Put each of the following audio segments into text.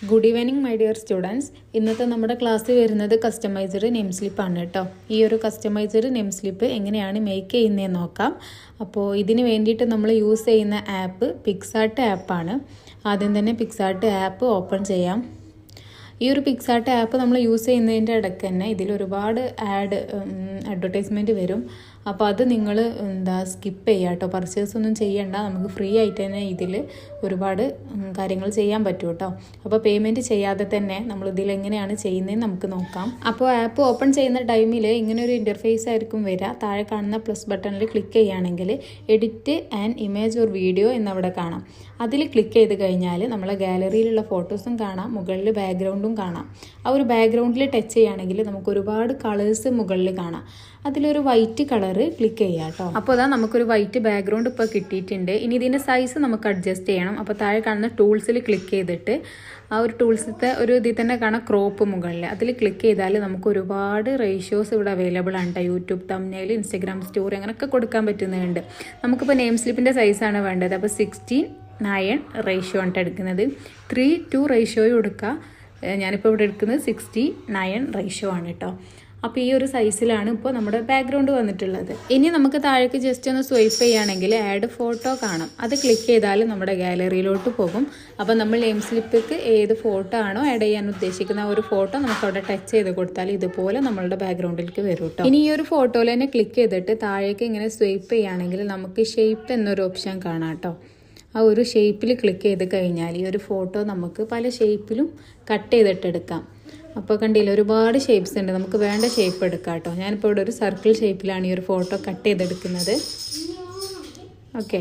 Good evening my dear students. ഇന്നത്തെ നമ്മുടെ ക്ലാസ്സിൽ വരുന്നത് കസ്റ്റമൈസ്ഡ് നെയിം സ്ലിപ്പാണ് കേട്ടോ. ഈ ഒരു കസ്റ്റമൈസ്ഡ് നെയിം സ്ലിപ്പ് എങ്ങനെയാണ് മേക്ക് ചെയ്യുന്നതെന്ന് നോക്കാം. അപ്പോൾ ഇതിന് വേണ്ടിയിട്ട് നമ്മൾ യൂസ് ചെയ്യുന്ന ആപ്പ് പിക്സാർട്ട് ആപ്പാണ്. ആദ്യം തന്നെ പിക്സാർട്ട് ആപ്പ് ഓപ്പൺ ചെയ്യാം. ഈ ഒരു പിക്സാർട്ട് ആപ്പ് നമ്മൾ യൂസ് ചെയ്യുന്നതിൻ്റെ ഇടയ്ക്ക് തന്നെ ഇതിൽ ഒരുപാട് അഡ്വർടൈസ്മെൻറ്റ് വരും. അപ്പോൾ അത് നിങ്ങൾ സ്കിപ്പ് ചെയ്യുക കേട്ടോ. പർച്ചേസ് ഒന്നും ചെയ്യണ്ട, നമുക്ക് ഫ്രീ ആയിട്ട് തന്നെ ഇതിൽ ഒരുപാട് കാര്യങ്ങൾ ചെയ്യാൻ പറ്റും കേട്ടോ. അപ്പോൾ പേയ്മെൻറ്റ് ചെയ്യാതെ തന്നെ നമ്മൾ ഇതിൽ എങ്ങനെയാണ് ചെയ്യുന്നതെന്ന് നമുക്ക് നോക്കാം. അപ്പോൾ ആപ്പ് ഓപ്പൺ ചെയ്യുന്ന ടൈമിൽ ഇങ്ങനെ ഒരു ഇൻ്റർഫേസ് ആയിരിക്കും വരിക. താഴെ കാണുന്ന പ്ലസ് ബട്ടണിൽ ക്ലിക്ക് ചെയ്യുകയാണെങ്കിൽ edit and image or video എന്നവിടെ കാണാം. അതിൽ ക്ലിക്ക് ചെയ്ത് കഴിഞ്ഞാൽ നമ്മളെ ഗാലറിയിലുള്ള ഫോട്ടോസും കാണാം, മുകളിൽ ബാക്ക്ഗ്രൗണ്ടും കാണാം. ആ ഒരു ബാക്ക്ഗ്രൗണ്ടിൽ ടച്ച് ചെയ്യുകയാണെങ്കിൽ നമുക്ക് ഒരുപാട് കളേഴ്സ് മുകളിൽ കാണാം. അതിലൊരു വൈറ്റ് കളറ് ക്ലിക്ക് ചെയ്യാം കേട്ടോ. അപ്പോൾ അതാ നമുക്കൊരു വൈറ്റ് ബാക്ക്ഗ്രൗണ്ട് ഇപ്പോൾ കിട്ടിയിട്ടുണ്ട്. ഇനി ഇതിൻ്റെ സൈസ് നമുക്ക് അഡ്ജസ്റ്റ് ചെയ്യണം. അപ്പോൾ താഴെ കാണുന്ന ടൂൾസിൽ ക്ലിക്ക് ചെയ്തിട്ട് ആ ഒരു ടൂൾസിലത്തെ ഒരു ഇതിൽ തന്നെ കാണാം ക്രോപ്പ് മുകളിൽ. അതിൽ ക്ലിക്ക് ചെയ്താൽ നമുക്ക് ഒരുപാട് റേഷ്യോസ് ഇവിടെ അവൈലബിൾ ആണ് കേട്ടോ. യൂട്യൂബ് തംബ്നെയിൽ, ഇൻസ്റ്റഗ്രാം സ്റ്റോറി അങ്ങനെയൊക്കെ കൊടുക്കാൻ പറ്റുന്നുണ്ട്. നമുക്കിപ്പോൾ നെയിം സ്ലിപ്പിൻ്റെ സൈസാണ് വേണ്ടത്. അപ്പോൾ 16:9 റേഷ്യോ ആണ് എടുക്കുന്നത്. 3:2 റേഷ്യോയും എടുക്കുക. ഞാനിപ്പോൾ ഇവിടെ എടുക്കുന്നത് 69 റേഷ്യോ ആണ് കേട്ടോ. അപ്പോൾ ഈ ഒരു സൈസിലാണ് ഇപ്പോൾ നമ്മുടെ ബാക്ക്ഗ്രൗണ്ട് വന്നിട്ടുള്ളത്. ഇനി നമുക്ക് താഴേക്ക് ജസ്റ്റ് ഒന്ന് സ്വൈപ്പ് ചെയ്യുകയാണെങ്കിൽ ആഡ് ഫോട്ടോ കാണാം. അത് ക്ലിക്ക് ചെയ്താൽ നമ്മുടെ ഗാലറിയിലോട്ട് പോകും. അപ്പോൾ നമ്മൾ നെയിം സ്ലിപ്പിക്ക് ഏത് ഫോട്ടോ ആണോ ആഡ് ചെയ്യാൻ ഉദ്ദേശിക്കുന്ന ആ ഒരു ഫോട്ടോ നമുക്ക് അവിടെ ടച്ച് ചെയ്ത് കൊടുത്താൽ ഇതുപോലെ നമ്മളുടെ ബാക്ക്ഗ്രൗണ്ടിലേക്ക് വരും കേട്ടോ. ഇനി ഈ ഒരു ഫോട്ടോയിൽ തന്നെ ക്ലിക്ക് ചെയ്തിട്ട് താഴേക്ക് ഇങ്ങനെ സ്വൈപ്പ് ചെയ്യുകയാണെങ്കിൽ നമുക്ക് ഷേപ്പ് എന്നൊരു ഓപ്ഷൻ കാണാം കേട്ടോ. ആ ഒരു ഷേപ്പിൽ ക്ലിക്ക് ചെയ്ത് കഴിഞ്ഞാൽ ഈ ഒരു ഫോട്ടോ നമുക്ക് പല ഷേപ്പിലും കട്ട് ചെയ്തിട്ടെടുക്കാം. അപ്പോൾ കണ്ടില്ല, ഒരുപാട് ഷേപ്സ് ഉണ്ട്. നമുക്ക് വേണ്ട ഷേപ്പ് എടുക്കാം കേട്ടോ. ഞാനിപ്പോൾ ഇവിടെ ഒരു സർക്കിൾ ഷേപ്പിലാണ് ഈ ഒരു ഫോട്ടോ കട്ട് ചെയ്തെടുക്കുന്നത്. ഓക്കെ,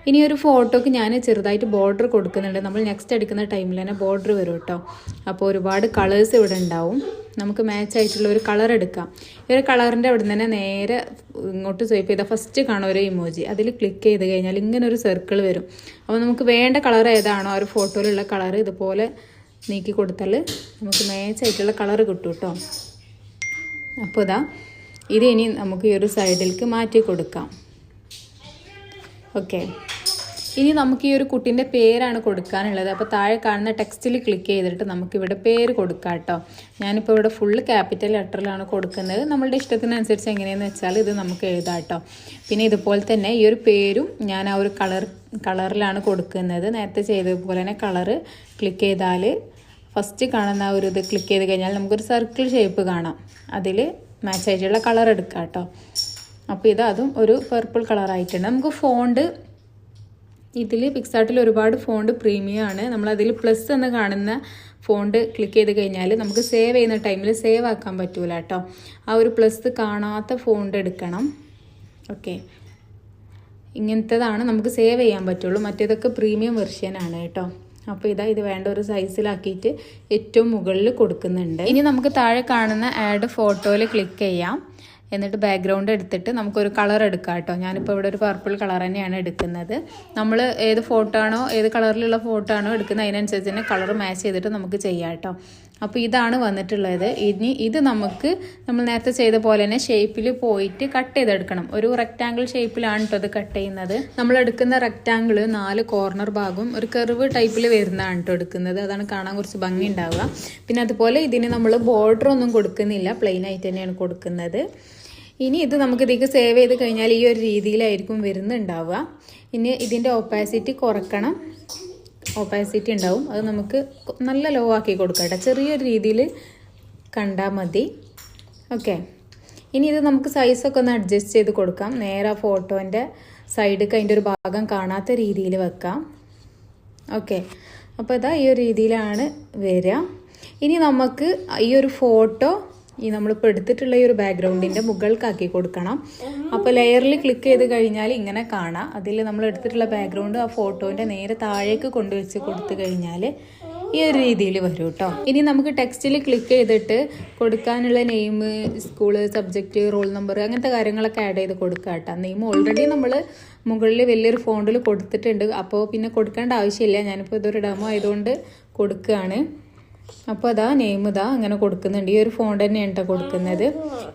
ഇനി ഒരു ഫോട്ടോക്ക് ഞാൻ ചെറുതായിട്ട് ബോർഡർ കൊടുക്കുന്നുണ്ട്. നമ്മൾ നെക്സ്റ്റ് എടുക്കുന്ന ടൈമിൽ തന്നെ ബോർഡർ വരും കേട്ടോ. അപ്പോൾ ഒരുപാട് കളേഴ്സ് ഇവിടെ ഉണ്ടാവും. നമുക്ക് മാച്ച് ആയിട്ടുള്ള ഒരു കളർ എടുക്കാം. ഈ ഒരു കളറിൻ്റെ അവിടെ നിന്ന് തന്നെ നേരെ ഇങ്ങോട്ട് സ്വൈപ്പ് ചെയ്താൽ ഫസ്റ്റ് കാണും ഒരു ഇമോജി. അതിൽ ക്ലിക്ക് ചെയ്ത് കഴിഞ്ഞാൽ ഇങ്ങനെ ഒരു സർക്കിൾ വരും. അപ്പോൾ നമുക്ക് വേണ്ട കളർ ഏതാണോ ആ ഒരു ഫോട്ടോയിലുള്ള കളർ ഇതുപോലെ നീക്കി കൊടുത്താൽ നമുക്ക് മാച്ച് ആയിട്ടുള്ള കളർ കിട്ടും കേട്ടോ. അപ്പോൾ ഇതാ ഇത് ഇനി നമുക്ക് ഈ ഒരു സൈഡിലേക്ക് മാറ്റി കൊടുക്കാം. ഓക്കെ, ഇനി നമുക്ക് ഈ ഒരു കുട്ടീൻ്റെ പേരാണ് കൊടുക്കാനുള്ളത്. അപ്പോൾ താഴെ കാണുന്ന ടെക്സ്റ്റിൽ ക്ലിക്ക് ചെയ്തിട്ട് നമുക്കിവിടെ പേര് കൊടുക്കാം കേട്ടോ. ഞാനിപ്പോൾ ഇവിടെ ഫുള്ള് ക്യാപിറ്റൽ ലെറ്ററിലാണ് കൊടുക്കുന്നത്. നമ്മളുടെ ഇഷ്ടത്തിനനുസരിച്ച് എങ്ങനെയെന്ന് വെച്ചാൽ ഇത് നമുക്ക് എഴുതാം കേട്ടോ. പിന്നെ ഇതുപോലെ തന്നെ ഈ ഒരു പേരും ഞാൻ ആ ഒരു കളറിലാണ് കൊടുക്കുന്നത്. നേരത്തെ ചെയ്തതുപോലെ തന്നെ കളറ് ക്ലിക്ക് ചെയ്താൽ ഫസ്റ്റ് കാണുന്ന ആ ഒരു ഇത് ക്ലിക്ക് ചെയ്ത് കഴിഞ്ഞാൽ നമുക്കൊരു സർക്കിൾ ഷേപ്പ് കാണാം. അതിൽ മാച്ച് ആയിട്ടുള്ള കളർ എടുക്കാം കേട്ടോ. അപ്പോൾ അതും ഒരു പർപ്പിൾ കളറായിട്ടുണ്ട്. നമുക്ക് ഫോണ്ട് ഇതിൽ പിക്സാർട്ടിൽ ഒരുപാട് ഫോണ്ട് പ്രീമിയം ആണ്. നമ്മളതിൽ പ്ലസ് എന്ന് കാണുന്ന ഫോണ്ട് ക്ലിക്ക് ചെയ്ത് കഴിഞ്ഞാൽ നമുക്ക് സേവ് ചെയ്യുന്ന ടൈമിൽ സേവ് ആക്കാൻ പറ്റൂല കേട്ടോ. ആ ഒരു പ്ലസ് കാണാത്ത ഫോണ്ട് എടുക്കണം. ഓക്കെ, ഇങ്ങനത്തേതാണ് നമുക്ക് സേവ് ചെയ്യാൻ പറ്റുള്ളൂ. മറ്റേതൊക്കെ പ്രീമിയം വെർഷനാണ് കേട്ടോ. അപ്പോൾ ഇത് വേണ്ട ഒരു സൈസിലാക്കിയിട്ട് ഏറ്റവും മുകളിൽ കൊടുക്കുന്നുണ്ട്. ഇനി നമുക്ക് താഴെ കാണുന്ന ആഡ് ഫോട്ടോയിൽ ക്ലിക്ക് ചെയ്യാം. എന്നിട്ട് ബാക്ക്ഗ്രൗണ്ട് എടുത്തിട്ട് നമുക്കൊരു കളർ എടുക്കാം കേട്ടോ. ഞാനിപ്പോൾ ഇവിടെ ഒരു പർപ്പിൾ കളർ തന്നെയാണ് എടുക്കുന്നത്. നമ്മൾ ഏത് ഫോട്ടോ ആണോ ഏത് കളറിലുള്ള ഫോട്ടോ ആണോ എടുക്കുന്നത് അതിനനുസരിച്ച് തന്നെ കളർ മാച്ച് ചെയ്തിട്ട് നമുക്ക് ചെയ്യാം കേട്ടോ. അപ്പോൾ ഇതാണ് വന്നിട്ടുള്ളത്. ഇനി ഇത് നമുക്ക് നമ്മൾ നേരത്തെ ചെയ്ത പോലെ തന്നെ ഷേപ്പിൽ പോയിട്ട് കട്ട് ചെയ്തെടുക്കണം. ഒരു റെക്റ്റാങ്കിൾ ഷേപ്പിലാണ് കേട്ടോ അത് കട്ട് ചെയ്യുന്നത്. നമ്മൾ എടുക്കുന്ന റെക്റ്റാങ്കിൾ 4 കോർണർ ഭാഗം ഒരു കർവ് ടൈപ്പിൽ വരുന്നതാണ് കേട്ടോ എടുക്കുന്നത്. അതാണ് കാണാൻ കുറച്ച് ഭംഗി ഉണ്ടാവുക. പിന്നെ അതുപോലെ ഇതിന് നമ്മൾ ബോർഡർ ഒന്നും കൊടുക്കുന്നില്ല, പ്ലെയിൻ ആയിട്ട് തന്നെയാണ് കൊടുക്കുന്നത്. ഇനി ഇത് നമുക്ക് ഇതിലേക്ക് സേവ് ചെയ്ത് കഴിഞ്ഞാൽ ഈ ഒരു രീതിയിലായിരിക്കും വരുന്നുണ്ടാവുക. ഇനി ഇതിൻ്റെ ഓപ്പാസിറ്റി കുറക്കണം. ഓപ്പാസിറ്റി ഉണ്ടാവും, അത് നമുക്ക് നല്ല ലോ ആക്കി കൊടുക്കട്ടെ. ചെറിയൊരു രീതിയിൽ കണ്ടാൽ മതി. ഓക്കെ, ഇനി ഇത് നമുക്ക് സൈസൊക്കെ ഒന്ന് അഡ്ജസ്റ്റ് ചെയ്ത് കൊടുക്കാം. നേരെ ആ ഫോട്ടോൻ്റെ സൈഡിലേക്ക് അതിൻ്റെ ഒരു ഭാഗം കാണാത്ത രീതിയിൽ വെക്കാം. ഓക്കെ, അപ്പോൾ ഈ ഒരു രീതിയിലാണ് വരിക. ഇനി നമുക്ക് ഈ ഒരു ഫോട്ടോ നമ്മളിപ്പോൾ എടുത്തിട്ടുള്ള ഈ ഒരു ബാക്ക്ഗ്രൗണ്ടിൻ്റെ മുകൾക്കാക്കി കൊടുക്കണം. അപ്പോൾ ലെയറിൽ ക്ലിക്ക് ചെയ്ത് കഴിഞ്ഞാൽ ഇങ്ങനെ കാണാം. അതിൽ നമ്മൾ എടുത്തിട്ടുള്ള ബാക്ക്ഗ്രൗണ്ട് ആ ഫോട്ടോൻ്റെ നേരെ താഴേക്ക് കൊണ്ടുവച്ച് കൊടുത്തു കഴിഞ്ഞാൽ ഈ ഒരു രീതിയിൽ വരും കേട്ടോ. ഇനി നമുക്ക് ടെക്സ്റ്റിൽ ക്ലിക്ക് ചെയ്തിട്ട് കൊടുക്കാനുള്ള name, school, subject, roll number അങ്ങനത്തെ കാര്യങ്ങളൊക്കെ ആഡ് ചെയ്ത് കൊടുക്കുക കേട്ടോ. നെയിം ഓൾറെഡി നമ്മൾ മുകളിൽ വലിയൊരു ഫോണ്ടിൽ കൊടുത്തിട്ടുണ്ട്. അപ്പോൾ പിന്നെ കൊടുക്കേണ്ട ആവശ്യമില്ല. ഞാനിപ്പോൾ ഇതൊരു ഡെമോ ആയതുകൊണ്ട് കൊടുക്കുകയാണ്. അപ്പോൾ നെയിം അങ്ങനെ കൊടുക്കുന്നുണ്ട്. ഈ ഒരു ഫോണ്ട് തന്നെയാണ് കേട്ടോ കൊടുക്കുന്നത്.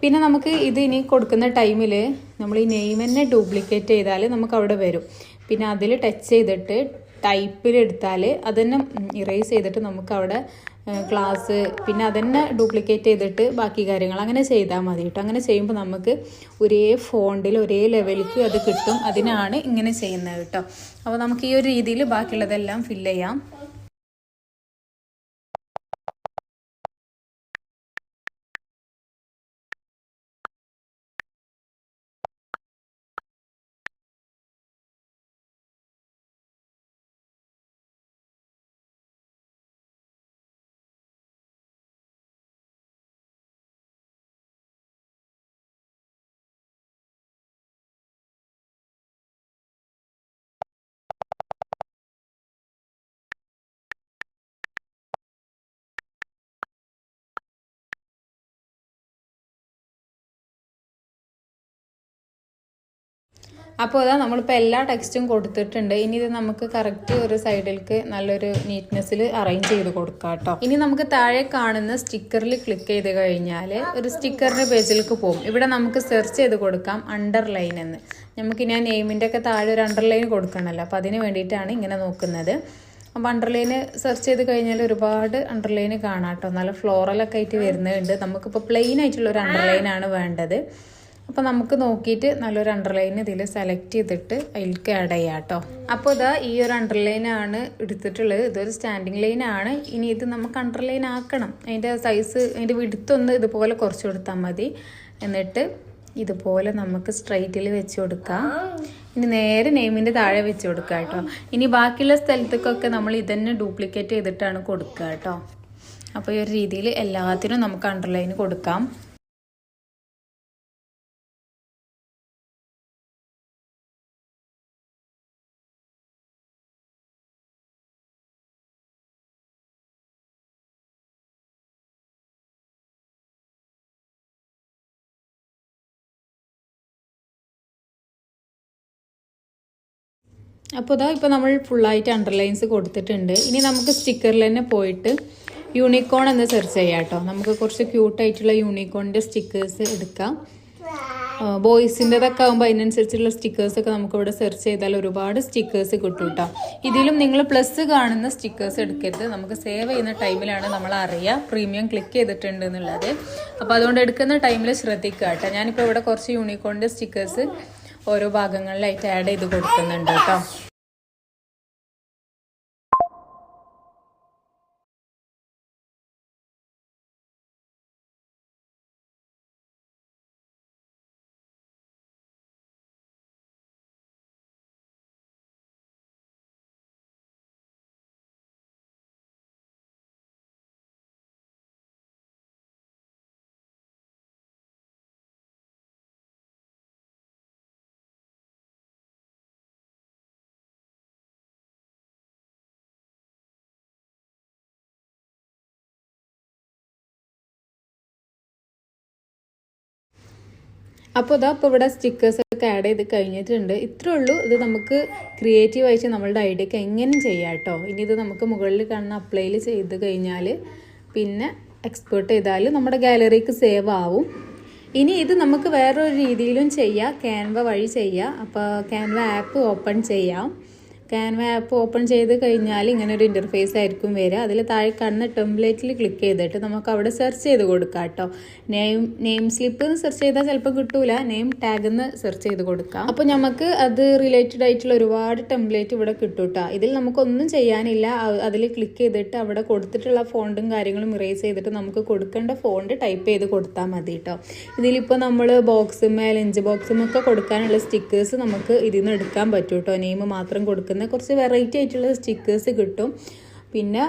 പിന്നെ നമുക്ക് ഇത് ഇനി കൊടുക്കുന്ന ടൈമിൽ നമ്മൾ ഈ നെയിം തന്നെ ഡ്യൂപ്ലിക്കേറ്റ് ചെയ്താൽ നമുക്ക് അവിടെ വരും. പിന്നെ അതിൽ ടച്ച് ചെയ്തിട്ട് ടൈപ്പിലെടുത്താൽ അതന്നെ ഇറേസ് ചെയ്തിട്ട് നമുക്ക് അവിടെ ക്ലാസ് പിന്നെ അതന്നെ ഡ്യൂപ്ലിക്കേറ്റ് ചെയ്തിട്ട് ബാക്കി കാര്യങ്ങൾ അങ്ങനെ ചെയ്താൽ മതി കേട്ടോ. അങ്ങനെ ചെയ്യുമ്പോൾ നമുക്ക് ഒരേ ഫോണ്ടിൽ ഒരേ ലെവലിലേക്ക് അത് കിട്ടും. അതിനാണ് ഇങ്ങനെ ചെയ്യുന്നത് കേട്ടോ. അപ്പോൾ നമുക്ക് ഈ ഒരു രീതിയിൽ ബാക്കിയുള്ളതെല്ലാം ഫില്ല് ചെയ്യാം. അപ്പോൾ അതാ നമ്മളിപ്പോൾ എല്ലാ ടെക്സ്റ്റും കൊടുത്തിട്ടുണ്ട്. ഇനി ഇത് നമുക്ക് കറക്റ്റ് ഒരു സൈഡിലേക്ക് നല്ലൊരു നീറ്റ്നെസ്സിൽ അറേഞ്ച് ചെയ്ത് കൊടുക്കാം കേട്ടോ. ഇനി നമുക്ക് താഴെ കാണുന്ന സ്റ്റിക്കറിൽ ക്ലിക്ക് ചെയ്ത് കഴിഞ്ഞാൽ ഒരു സ്റ്റിക്കറിൻ്റെ പേജിലേക്ക് പോകും. ഇവിടെ നമുക്ക് സെർച്ച് ചെയ്ത് കൊടുക്കാം അണ്ടർലൈൻ എന്ന്. നമുക്കിനി ആ നെയിമിൻ്റെ ഒക്കെ താഴെ ഒരു അണ്ടർലൈൻ കൊടുക്കണമല്ലോ. അപ്പോൾ അതിന് വേണ്ടിയിട്ടാണ് ഇങ്ങനെ നോക്കുന്നത്. അപ്പോൾ അണ്ടർലൈന് സെർച്ച് ചെയ്ത് കഴിഞ്ഞാൽ ഒരുപാട് അണ്ടർലൈന് കാണാം കേട്ടോ. നല്ല ഫ്ലോറലൊക്കെ ആയിട്ട് വരുന്നുണ്ട്. നമുക്കിപ്പോൾ പ്ലെയിൻ ആയിട്ടുള്ളൊരു അണ്ടർലൈനാണ് വേണ്ടത്. അപ്പോൾ നമുക്ക് നോക്കിയിട്ട് നല്ലൊരു അണ്ടർലൈൻ ഇതിൽ സെലക്ട് ചെയ്തിട്ട് അതിലേക്ക് ആഡ് ചെയ്യാം കേട്ടോ. അപ്പോൾ ഇതാ ഈ ഒരു അണ്ടർലൈനാണ് എടുത്തിട്ടുള്ളത്. ഇതൊരു സ്റ്റാൻഡിങ് ലൈനാണ്. ഇനി ഇത് നമുക്ക് അണ്ടർലൈൻ ആക്കണം. അതിൻ്റെ സൈസ് അതിൻ്റെ വിടുത്തൊന്ന് ഇതുപോലെ കുറച്ച് കൊടുത്താൽ മതി. എന്നിട്ട് ഇതുപോലെ നമുക്ക് സ്ട്രൈറ്റിൽ വെച്ച് കൊടുക്കാം. ഇനി നേരെ നെയിമിൻ്റെ താഴെ വെച്ച് കൊടുക്കുക കേട്ടോ. ഇനി ബാക്കിയുള്ള സ്ഥലത്തേക്കൊക്കെ നമ്മൾ ഇതന്നെ ഡ്യൂപ്ലിക്കേറ്റ് ചെയ്തിട്ടാണ് കൊടുക്കുക കേട്ടോ. അപ്പോൾ ഈ ഒരു രീതിയിൽ എല്ലാത്തിനും നമുക്ക് അണ്ടർലൈൻ കൊടുക്കാം. അപ്പോൾ ഇതാ ഇപ്പോൾ നമ്മൾ ഫുള്ളായിട്ട് അണ്ടർലൈൻസ് കൊടുത്തിട്ടുണ്ട്. ഇനി നമുക്ക് സ്റ്റിക്കറിൽ തന്നെ പോയിട്ട് യൂണിക്കോൺ എന്ന് സെർച്ച് ചെയ്യാം കേട്ടോ. നമുക്ക് കുറച്ച് ക്യൂട്ടായിട്ടുള്ള യൂണിക്കോണിൻ്റെ സ്റ്റിക്കേഴ്സ് എടുക്കാം. ബോയ്സിൻ്റെതൊക്കെ ആകുമ്പോൾ അതിനനുസരിച്ചുള്ള സ്റ്റിക്കേഴ്സൊക്കെ നമുക്കിവിടെ സെർച്ച് ചെയ്താൽ ഒരുപാട് സ്റ്റിക്കേഴ്സ് കിട്ടും കേട്ടോ. ഇതിലും നിങ്ങൾ പ്ലസ് കാണുന്ന സ്റ്റിക്കേഴ്സ് എടുക്കരുത്. നമുക്ക് സേവ് ചെയ്യുന്ന ടൈമിലാണ് നമ്മൾ അറിയുക പ്രീമിയം ക്ലിക്ക് ചെയ്തിട്ടുണ്ട് എന്നുള്ളത്. അപ്പോൾ അതുകൊണ്ട് എടുക്കുന്ന ടൈമിൽ ശ്രദ്ധിക്കുക കേട്ടോ. ഞാനിപ്പോൾ ഇവിടെ കുറച്ച് യൂണിക്കോണിൻ്റെ സ്റ്റിക്കേഴ്സ് ഓരോ ഭാഗങ്ങളിലായിട്ട് ആഡ് ചെയ്ത് കൊടുക്കുന്നുണ്ട് കേട്ടോ. അപ്പോൾ ഇതാ ഇപ്പോൾ ഇവിടെ സ്റ്റിക്കേഴ്സൊക്കെ ആഡ് ചെയ്ത് കഴിഞ്ഞിട്ടുണ്ട്. ഇത്രേ ഉള്ളൂ. ഇത് നമുക്ക് ക്രിയേറ്റീവായിട്ട് നമ്മളുടെ ഐഡിയക്ക് എങ്ങനെ ചെയ്യാം കേട്ടോ. ഇനി ഇത് നമുക്ക് മുകളിൽ കാണുന്ന അപ്ലൈയിൽ ചെയ്ത് കഴിഞ്ഞാൽ പിന്നെ എക്സ്പോർട്ട് ചെയ്താൽ നമ്മുടെ ഗാലറിക്ക് സേവ് ആവും. ഇനി ഇത് നമുക്ക് വേറൊരു രീതിയിലും ചെയ്യാം. ക്യാൻവ വഴി ചെയ്യാം. അപ്പോൾ ക്യാൻവ ആപ്പ് ഓപ്പൺ ചെയ്യാം. ക്യാൻവ ആപ്പ് ഓപ്പൺ ചെയ്ത് കഴിഞ്ഞാൽ ഇങ്ങനെ ഒരു ഇൻ്റർഫേസ് ആയിരിക്കും വരിക. അതിൽ താഴെ കാണുന്ന ടെംപ്ലേറ്റിൽ ക്ലിക്ക് ചെയ്തിട്ട് നമുക്ക് അവിടെ സെർച്ച് ചെയ്ത് കൊടുക്കാം കേട്ടോ. നെയിം സ്ലിപ്പ് എന്ന് സെർച്ച് ചെയ്താൽ ചിലപ്പോൾ കിട്ടൂല. നെയിം ടാഗ് എന്ന് സെർച്ച് ചെയ്ത് കൊടുക്കാം. അപ്പോൾ നമുക്ക് അത് റിലേറ്റഡ് ആയിട്ടുള്ള ഒരുപാട് ടെംപ്ലേറ്റ് ഇവിടെ കിട്ടും കേട്ടോ. ഇതിൽ നമുക്കൊന്നും ചെയ്യാനില്ല. അതിൽ ക്ലിക്ക് ചെയ്തിട്ട് അവിടെ കൊടുത്തിട്ടുള്ള ഫോണ്ടും കാര്യങ്ങളും ഇറേസ് ചെയ്തിട്ട് നമുക്ക് കൊടുക്കേണ്ട ഫോണ്ട് ടൈപ്പ് ചെയ്ത് കൊടുത്താൽ മതി കേട്ടോ. ഇതിലിപ്പോൾ നമ്മൾ ബോക്സുമേ ലഞ്ച് ബോക്സുമൊക്കെ കൊടുക്കാനുള്ള സ്റ്റിക്കേഴ്സ് നമുക്ക് ഇതിൽ നിന്ന് എടുക്കാൻ പറ്റും കേട്ടോ. നെയിം മാത്രം കൊടുക്കുന്ന കുറച്ച് വെറൈറ്റി ആയിട്ടുള്ള സ്റ്റിക്കേഴ്സ് കിട്ടും. പിന്നെ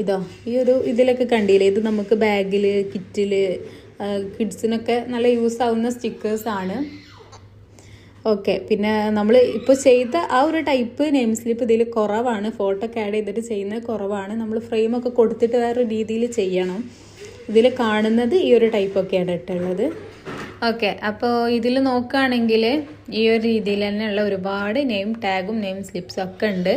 ഇതാ ഈ ഒരു ഇതിലൊക്കെ കണ്ടില്ലേ, ഇത് നമുക്ക് ബാഗിൽ കിറ്റിൽ കിഡ്സിനൊക്കെ നല്ല യൂസ് ആവുന്ന സ്റ്റിക്കേഴ്സാണ്. ഓക്കെ, പിന്നെ നമ്മൾ ഇപ്പോൾ ചെയ്ത ആ ഒരു ടൈപ്പ് നെയിം സ്ലിപ്പ് ഇതിൽ കുറവാണ്. ഫോട്ടോ ഒക്കെ ആഡ് ചെയ്തിട്ട് ചെയ്യുന്നത് കുറവാണ്. നമ്മൾ ഫ്രെയിമൊക്കെ കൊടുത്തിട്ട് വേറെ രീതിയിൽ ചെയ്യണം. ഇതിൽ കാണുന്നത് ഈ ഒരു ടൈപ്പൊക്കെയാണ് ഇട്ടുള്ളത്. ഓക്കെ, അപ്പോൾ ഇതിൽ നോക്കുകയാണെങ്കിൽ ഈ ഒരു രീതിയിൽ തന്നെയുള്ള ഒരുപാട് നെയിം ടാഗും നെയിം സ്ലിപ്സും ഒക്കെ ഉണ്ട്.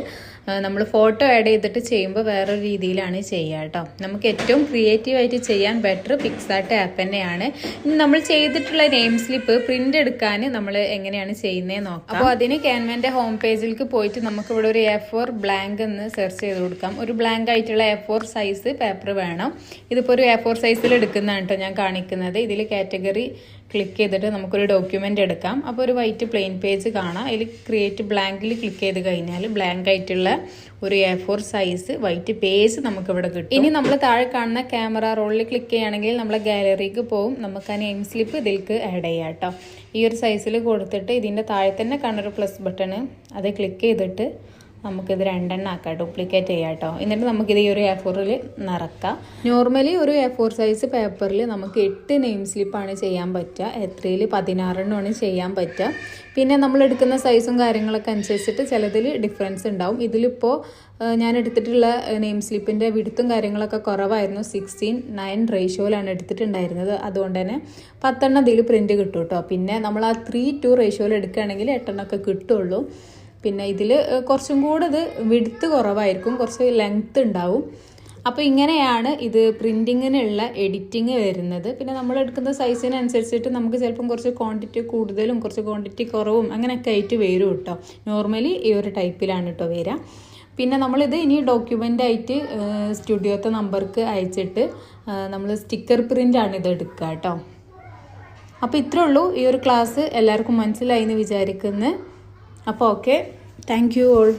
നമ്മൾ ഫോട്ടോ ആഡ് ചെയ്തിട്ട് ചെയ്യുമ്പോൾ വേറൊരു രീതിയിലാണ് ചെയ്യുക കേട്ടോ. നമുക്ക് ഏറ്റവും ക്രിയേറ്റീവായിട്ട് ചെയ്യാൻ ബെറ്റർ പിക്സാർട്ട് ആപ്പ് തന്നെയാണ്. ഇനി നമ്മൾ ചെയ്തിട്ടുള്ള നെയിം സ്ലിപ്പ് പ്രിൻ്റ് എടുക്കാൻ നമ്മൾ എങ്ങനെയാണ് ചെയ്യുന്നത് നോക്കാം. അപ്പോൾ അതിന് ക്യാൻവൻ്റെ ഹോം പേജിലേക്ക് പോയിട്ട് നമുക്കിവിടെ ഒരു A4 ബ്ലാങ്ക് എന്ന് സെർച്ച് ചെയ്ത് കൊടുക്കാം. ഒരു ബ്ലാങ്ക് ആയിട്ടുള്ള A4 സൈസ് പേപ്പർ വേണം. ഇതിപ്പോൾ ഒരു A4 സൈസിൽ എടുക്കുന്നതാണ് കേട്ടോ ഞാൻ കാണിക്കുന്നത്. ഇതിൽ കാറ്റഗറി ക്ലിക്ക് ചെയ്തിട്ട് നമുക്കൊരു ഡോക്യുമെൻ്റ് എടുക്കാം. അപ്പോൾ ഒരു വൈറ്റ് പ്ലെയിൻ പേജ് കാണാം. അതിൽ ക്രിയേറ്റ് ബ്ലാങ്കിൽ ക്ലിക്ക് ചെയ്ത് കഴിഞ്ഞാൽ ബ്ലാങ്ക് ആയിട്ടുള്ള ഒരു A4 സൈസ് വൈറ്റ് പേജ് നമുക്കിവിടെ കിട്ടും. ഇനി നമ്മൾ താഴെ കാണുന്ന ക്യാമറ റോളിൽ ക്ലിക്ക് ചെയ്യുകയാണെങ്കിൽ നമ്മളെ ഗാലറിക്ക് പോകും. നമുക്ക് ആ നെയിം സ്ലിപ്പ് ഇതിലേക്ക് ആഡ് ചെയ്യാം കേട്ടോ. ഈ ഒരു സൈസിൽ കൊടുത്തിട്ട് ഇതിൻ്റെ താഴെ തന്നെ കാണുന്നൊരു പ്ലസ് ബട്ടണ് അത് ക്ലിക്ക് ചെയ്തിട്ട് നമുക്കിത് രണ്ടെണ്ണം ആക്കാം, ഡ്യൂപ്ലിക്കേറ്റ് ചെയ്യാം കേട്ടോ. എന്നിട്ട് നമുക്കിത് ഈ ഒരു A4ൽ നിറക്കാം. നോർമലി ഒരു A4 സൈസ് പേപ്പറിൽ നമുക്ക് 8 നെയിം സ്ലിപ്പാണ് ചെയ്യാൻ പറ്റുക. A3ൽ 16 ചെയ്യാൻ പറ്റുക. പിന്നെ നമ്മൾ എടുക്കുന്ന സൈസും കാര്യങ്ങളൊക്കെ അനുസരിച്ചിട്ട് ചിലതിൽ ഡിഫറൻസ് ഉണ്ടാവും. ഇതിലിപ്പോൾ ഞാൻ എടുത്തിട്ടുള്ള നെയിം സ്ലിപ്പിൻ്റെ വിടുത്തും കാര്യങ്ങളൊക്കെ കുറവായിരുന്നു. 16:9 റേഷ്യോയിലാണ് എടുത്തിട്ടുണ്ടായിരുന്നത്. അതുകൊണ്ട് തന്നെ 10 ഇതിൽ പ്രിൻറ്റ് കിട്ടും കേട്ടോ. പിന്നെ നമ്മൾ ആ 3:2 റേഷ്യോയിൽ എടുക്കുകയാണെങ്കിൽ 8 കിട്ടുള്ളൂ. പിന്നെ ഇതിൽ കുറച്ചും കൂടെ ഇത് വിടുത്ത് കുറവായിരിക്കും, കുറച്ച് ലെങ്ത്ത് ഉണ്ടാവും. അപ്പോൾ ഇങ്ങനെയാണ് ഇത് പ്രിൻറ്റിങ്ങിനുള്ള എഡിറ്റിങ് വരുന്നത്. പിന്നെ നമ്മൾ എടുക്കുന്ന സൈസിനനുസരിച്ചിട്ട് നമുക്ക് ചിലപ്പം കുറച്ച് ക്വാണ്ടിറ്റി കൂടുതലും കുറച്ച് ക്വാണ്ടിറ്റി കുറവും അങ്ങനെയൊക്കെ ആയിട്ട് വരും കേട്ടോ. നോർമലി ഈ ഒരു ടൈപ്പിലാണ് കേട്ടോ വരിക. പിന്നെ നമ്മളിത് ഇനി ഡോക്യുമെൻ്റ് ആയിട്ട് സ്റ്റുഡിയോത്തെ നമ്പർക്ക് അയച്ചിട്ട് നമ്മൾ സ്റ്റിക്കർ പ്രിൻ്റാണ് ഇത് എടുക്കുക കേട്ടോ. അപ്പോൾ ഇത്രേ ഉള്ളൂ. ഈ ഒരു ക്ലാസ് എല്ലാവർക്കും മനസ്സിലായി എന്ന് വിചാരിക്കുന്നു. അപ്പോൾ ഓക്കെ, താങ്ക് യു ഓൾ.